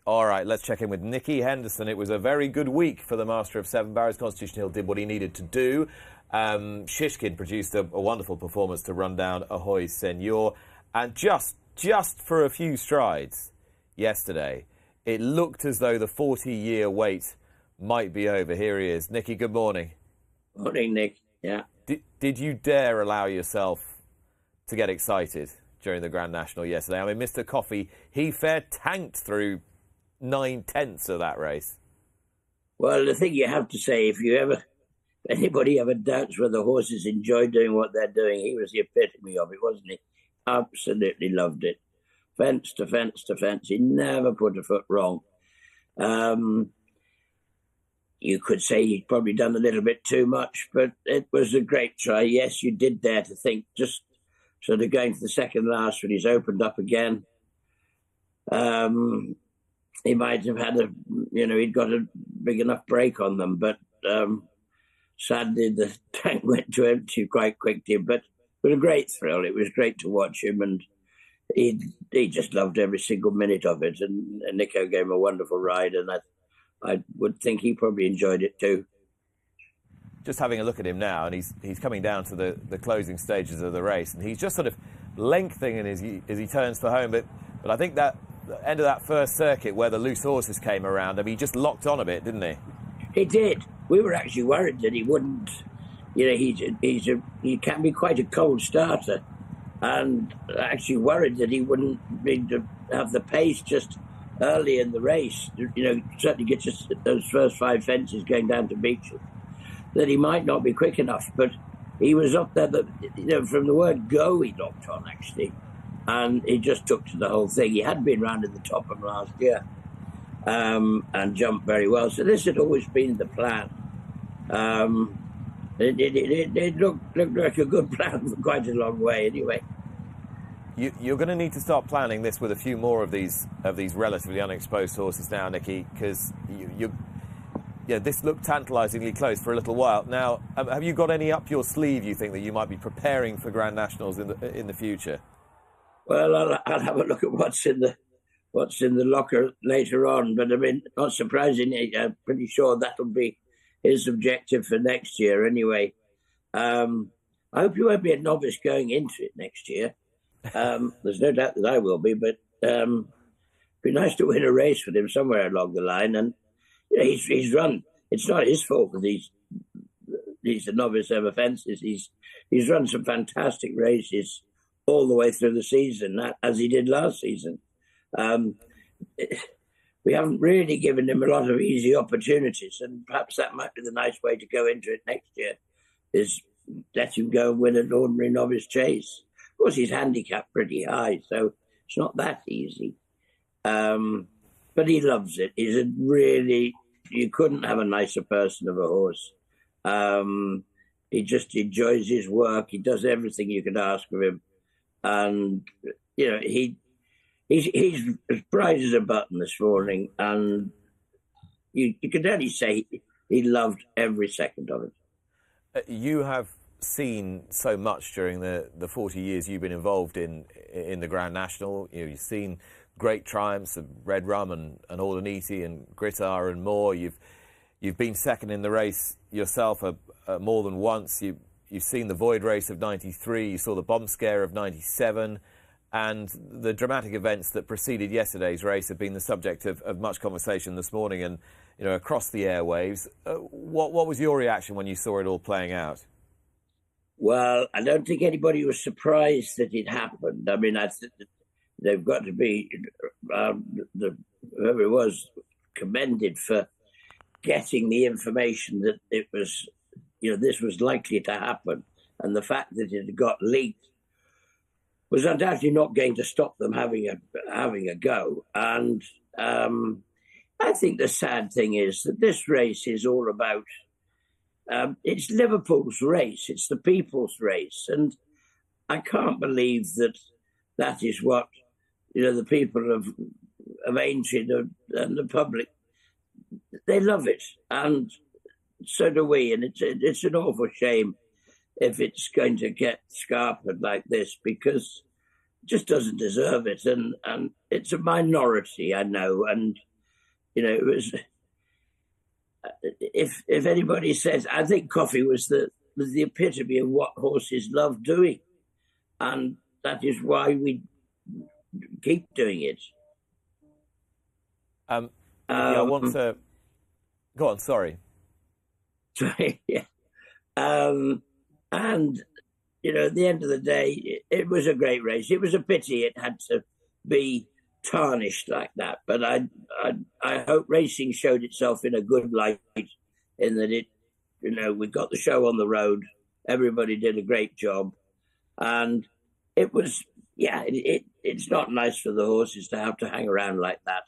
All right, let's check in with Nicky Henderson. It was a very good week for the Master of Seven. Barrows Constitution Hill did what he needed to do. Shishkin produced a wonderful performance to run down Ahoy Senor. And just for a few strides yesterday, it looked as though the 40-year wait might be over. Here he is. Nicky, good morning. Morning, Nick. Yeah. Did you dare allow yourself to get excited during the Grand National yesterday? I mean, Mr. Coffey, he fair tanked through 9/10 of that race. Well, the thing you have to say, if anybody ever doubts whether horses enjoy doing what they're doing, he was the epitome of it, wasn't he? Absolutely loved it. Fence to fence to fence. He never put a foot wrong. You could say he'd probably done a little bit too much, but it was a great try. Yes, you did dare to think, just sort of going to the second last when he's opened up again. He might have had he'd got a big enough break on them, but sadly the tank went to empty quite quickly. But it was a great thrill. It was great to watch him, and he just loved every single minute of it. And Nico gave him a wonderful ride, and I would think he probably enjoyed it too. Just having a look at him now, and he's coming down to the closing stages of the race, and he's just sort of lengthening as he turns for home. But I think that the end of that first circuit where the loose horses came around, I mean, he just locked on a bit, didn't he? He did. We were actually worried that he wouldn't. He can be quite a cold starter, and actually worried that he wouldn't be to have the pace just early in the race. Certainly get just those first 5 fences going down to Beecham, that he might not be quick enough. But he was up there. From the word go, he locked on actually, and he just took to the whole thing. He had been round in the top of last year, and jumped very well. So this had always been the plan. It looked like a good plan for quite a long way anyway. You're going to need to start planning this with a few more of these relatively unexposed horses now, Nicky, because this looked tantalisingly close for a little while. Now, have you got any up your sleeve, you think, that you might be preparing for Grand Nationals in the future? Well, I'll have a look at what's in the locker later on. But I mean, not surprisingly, I'm pretty sure that'll be his objective for next year anyway. I hope you won't be a novice going into it next year. There's no doubt that I will be, but it'd be nice to win a race with him somewhere along the line. And he's run. It's not his fault that he's a novice over fences. He's run some fantastic races all the way through the season, as he did last season. We haven't really given him a lot of easy opportunities, and perhaps that might be the nice way to go into it next year, is let him go and win an ordinary novice chase. Of course, he's handicapped pretty high, so it's not that easy. But he loves it. You couldn't have a nicer person of a horse. He just enjoys his work. He does everything you could ask of him. And, he's as bright as a button this morning. And you could only say he loved every second of it. You have seen so much during the 40 years you've been involved in the Grand National. You've seen great triumphs of Red Rum and Aldeniti and Grittar and more. You've been second in the race yourself more than once. You've seen the Void race of '93. You saw the bomb scare of '97. And the dramatic events that preceded yesterday's race have been the subject of much conversation this morning and across the airwaves. What was your reaction when you saw it all playing out? Well, I don't think anybody was surprised that it happened. I mean, I think they've got to be, whoever it was, commended for getting the information that it was, this was likely to happen. And the fact that it got leaked was undoubtedly not going to stop them having a go. And I think the sad thing is that this race is all about, it's Liverpool's race. It's the people's race. And I can't believe that is what, the people of Aintree and the public, they love it. And so do we. And it's an awful shame if it's going to get scarpered like this, because it just doesn't deserve it. And it's a minority, I know. And it was. If anybody says, I think Coffee was the epitome of what horses love doing, and that is why we keep doing it. Yeah, I want to go on. Sorry. Sorry. Yeah. And at the end of the day, it was a great race. It was a pity it had to be tarnished like that, but I hope racing showed itself in a good light, in that we got the show on the road, everybody did a great job, and it was it's not nice for the horses to have to hang around like that.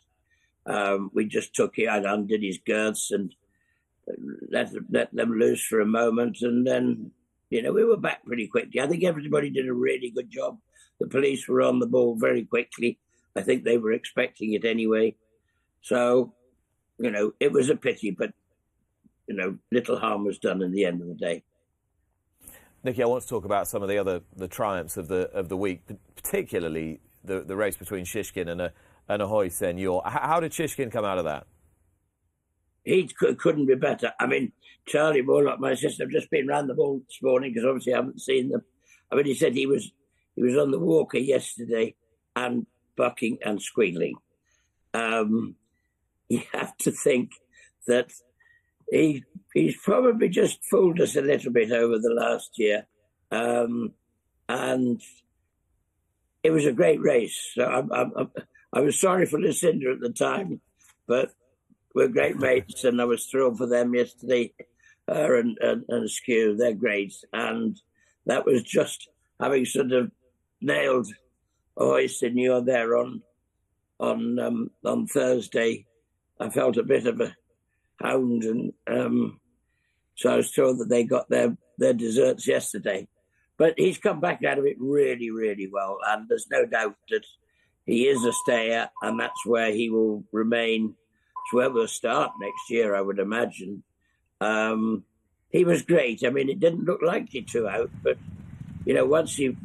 We just took it and undid his girths and let them loose for a moment, and then we were back pretty quickly. I think everybody did a really good job. The police were on the ball very quickly. I think they were expecting it anyway. So, it was a pity, but, little harm was done in the end of the day. Nicky, I want to talk about some of the triumphs of the week, particularly the race between Shishkin and Ahoy Senor. How did Shishkin come out of that? He couldn't be better. I mean, Charlie Morlock, my sister, have just been round the ball this morning because obviously I haven't seen them. I mean, he said he was on the walker yesterday and bucking and squealing. You have to think that he's probably just fooled us a little bit over the last year, and it was a great race. So I was sorry for Lucinda at the time, but we're great mates, and I was thrilled for them yesterday. Her and Skew, they're great, and that was just having sort of nailed Ahoy Senor there on Thursday. I felt a bit of a hound, and so I was told that they got their desserts yesterday. But he's come back out of it really, really well, and there's no doubt that he is a stayer, and that's where he will remain. It's where we'll start next year, I would imagine. He was great. I mean, it didn't look like he threw out, but once he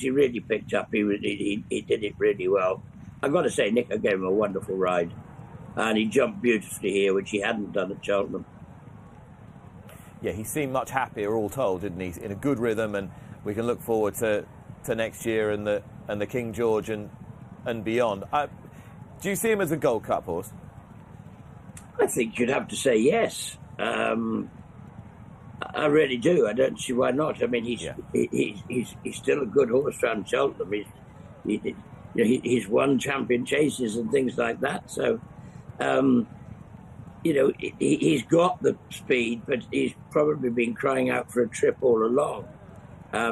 really picked up, he did it really well. I've got to say, Nico gave him a wonderful ride, and he jumped beautifully here, which he hadn't done at Cheltenham. Yeah, he seemed much happier, all told, didn't he? In a good rhythm, and we can look forward to next year and the King George and beyond. Do you see him as a Gold Cup horse? I think you'd have to say yes. I really do. I don't see why not. I mean, he's still a good horse around Cheltenham. He's won champion chases and things like that. So, he's got the speed, but he's probably been crying out for a trip all along.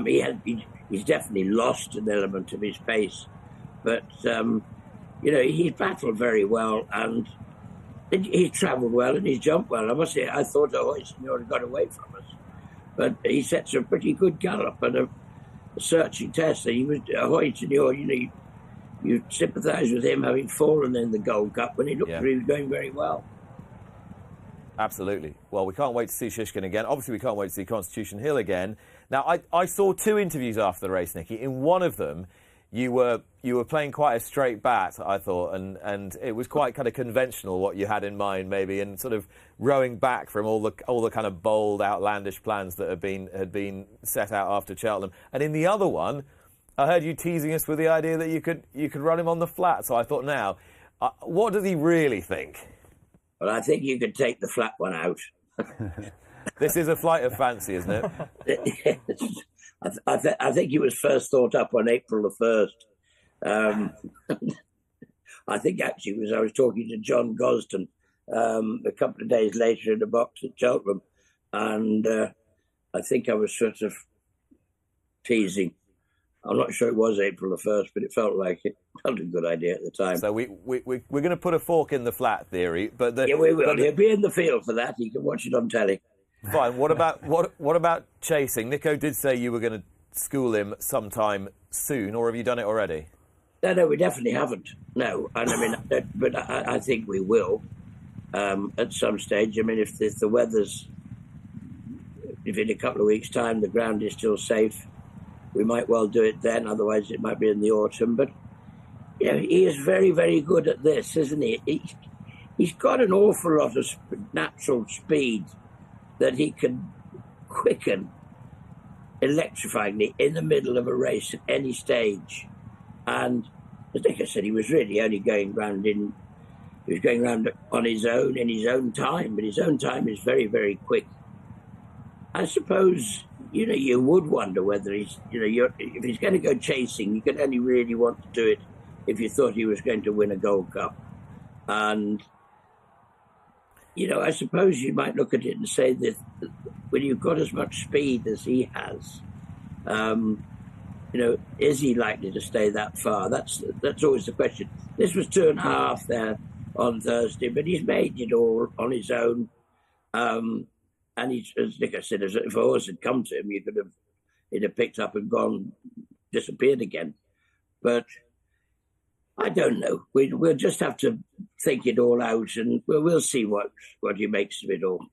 He's definitely lost an element of his pace, but he's battled very well, and he's travelled well and he's jumped well. I must say, I thought Ahoy Senor had got away from us, but he sets a pretty good gallop and a searching test. So he was Ahoy Senor. You sympathise with him having fallen in the Gold Cup when he looked like he was going very well. Absolutely. Well, we can't wait to see Shishkin again. Obviously, we can't wait to see Constitution Hill again. Now, I saw two interviews after the race, Nicky. In one of them, you were playing quite a straight bat, I thought, and it was quite kind of conventional what you had in mind, maybe, and sort of rowing back from all the kind of bold, outlandish plans that had been set out after Cheltenham. And in the other one, I heard you teasing us with the idea that you could run him on the flat. So I thought, now, what does he really think? Well, I think you could take the flat one out. This is a flight of fancy, isn't it? I think he was first thought up on April the 1st. I think actually I was talking to John Gosden a couple of days later in a box at Cheltenham, and I think I was sort of teasing. I'm not sure it was April the 1st, but it felt like it. Felt a good idea at the time. So we're going to put a fork in the flat theory, but yeah, we will. He'll be in the field for that. You can watch it on telly. Fine. What about chasing? Nico did say you were going to school him sometime soon, or have you done it already? No, we definitely haven't. No, and I mean, but I think we will at some stage. I mean, if the weather's, if in a couple of weeks' time the ground is still safe, we might well do it then. Otherwise, it might be in the autumn. But he is very, very good at this, isn't he? he's got an awful lot of natural speed that he can quicken electrifyingly in the middle of a race at any stage. And as Nick said, he was really only going round he was going around on his own in his own time, but his own time is very, very quick. I suppose, you would wonder whether he's, if he's going to go chasing, you could only really want to do it if you thought he was going to win a Gold Cup. And, I suppose you might look at it and say that when you've got as much speed as he has, is he likely to stay that far? That's always the question. This was 2.5 there on Thursday, but he's made it all on his own. And he's, as Nick said, if a horse had come to him, he'd have picked up and gone, disappeared again. But I don't know. We'll just have to think it all out, and we'll see what he makes of it all.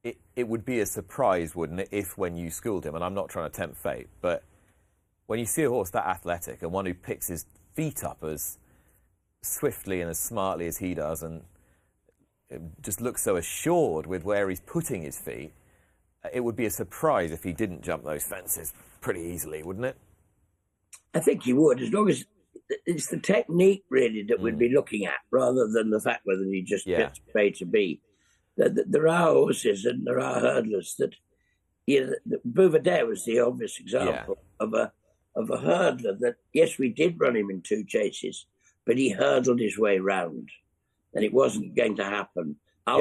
It would be a surprise, wouldn't it, if when you schooled him, and I'm not trying to tempt fate, but when you see a horse that athletic and one who picks his feet up as swiftly and as smartly as he does, and it just looks so assured with where he's putting his feet, it would be a surprise if he didn't jump those fences pretty easily, wouldn't it? I think he would, as long as it's the technique really that we'd be looking at, rather than the fact whether he just gets A to B. There are horses and there are hurdlers that, Bouvedere was the obvious example of a hurdler that, yes, we did run him in 2 chases, but he hurdled his way round, and it wasn't going to happen.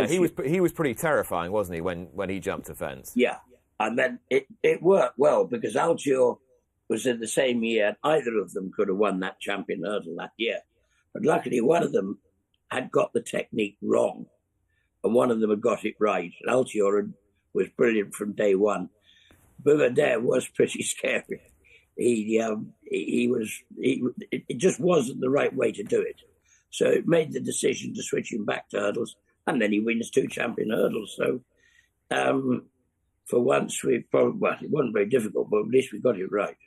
He was pretty terrifying, wasn't he, when he jumped a fence? Yeah, and then it worked well because Altior was in the same year. Either of them could have won that champion hurdle that year, but luckily one of them had got the technique wrong, and one of them had got it right. And Altior was brilliant from day one. Bouvedere was pretty scary. It just wasn't the right way to do it. So it made the decision to switch him back to hurdles, and then he wins 2 champion hurdles. So for once, it wasn't very difficult, but at least we got it right.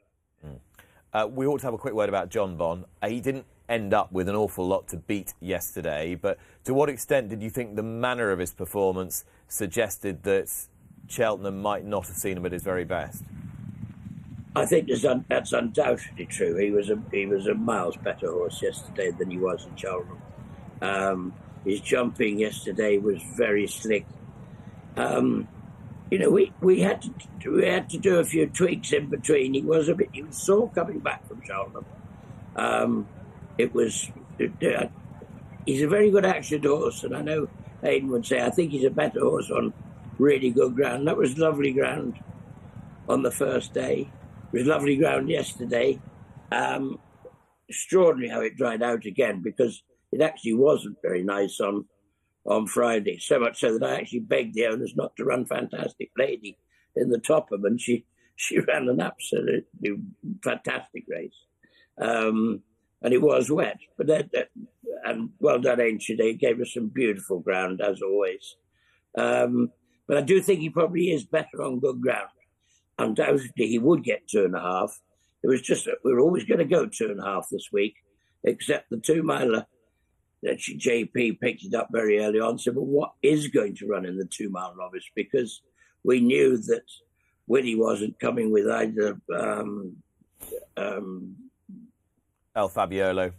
We ought to have a quick word about John Bon. He didn't end up with an awful lot to beat yesterday, but to what extent did you think the manner of his performance suggested that Cheltenham might not have seen him at his very best? I think that's undoubtedly true. He was a miles better horse yesterday than he was in Cheltenham. His jumping yesterday was very slick. We had to do a few tweaks in between. He was sore coming back from Cheltenham. He's a very good action horse, and I know Hayden would say I think he's a better horse on really good ground. That was lovely ground on the first day. It was lovely ground yesterday. Extraordinary how it dried out again, because it actually wasn't very nice on Friday. So much so that I actually begged the owners not to run Fantastic Lady in the Topham, and she ran an absolutely fantastic race. And it was wet, and well done, Aintree. They gave us some beautiful ground as always. But I do think he probably is better on good ground. Undoubtedly, he would get 2.5. It was just that we were always going to go 2.5 this week, except the 2-miler that JP picked it up very early on. Said, well, what is going to run in the 2-mile novice? Because we knew that Willie wasn't coming with either El Fabiolo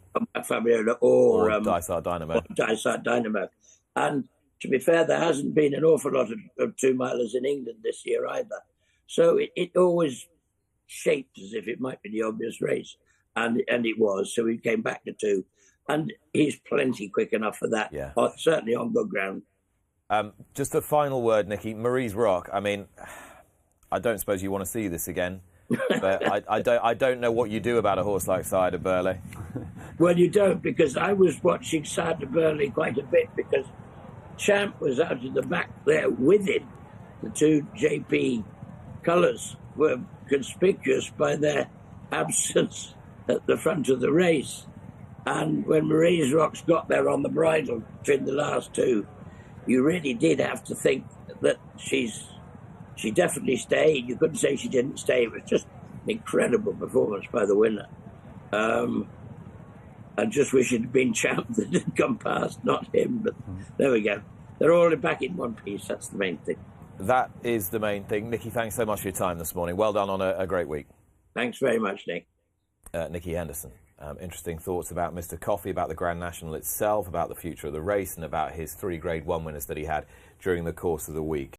or Dysart Dynamo. And to be fair, there hasn't been an awful lot of 2-milers in England this year either. So it always shaped as if it might be the obvious race. And it was. So we came back to 2. And he's plenty quick enough for that, certainly on good ground. Just a final word, Nicky. Marie's Rock. I mean, I don't suppose you want to see this again. But I don't know what you do about a horse like Cider Burley. Well, you don't, because I was watching Cider Burley quite a bit, because Champ was out at the back there with him. The 2 JP colours were conspicuous by their absence at the front of the race. And when Marie's Rocks got there on the bridle between the last 2, you really did have to think that she definitely stayed. You couldn't say she didn't stay. It was just an incredible performance by the winner. I just wish it had been Champ that had come past, not him. But there we go. They're all back in one piece. That's the main thing. That is the main thing. Nicky, thanks so much for your time this morning. Well done on a great week. Thanks very much, Nick. Nicky Henderson. Interesting thoughts about Mr. Coffey, about the Grand National itself, about the future of the race, and about his 3 Grade 1 winners that he had during the course of the week.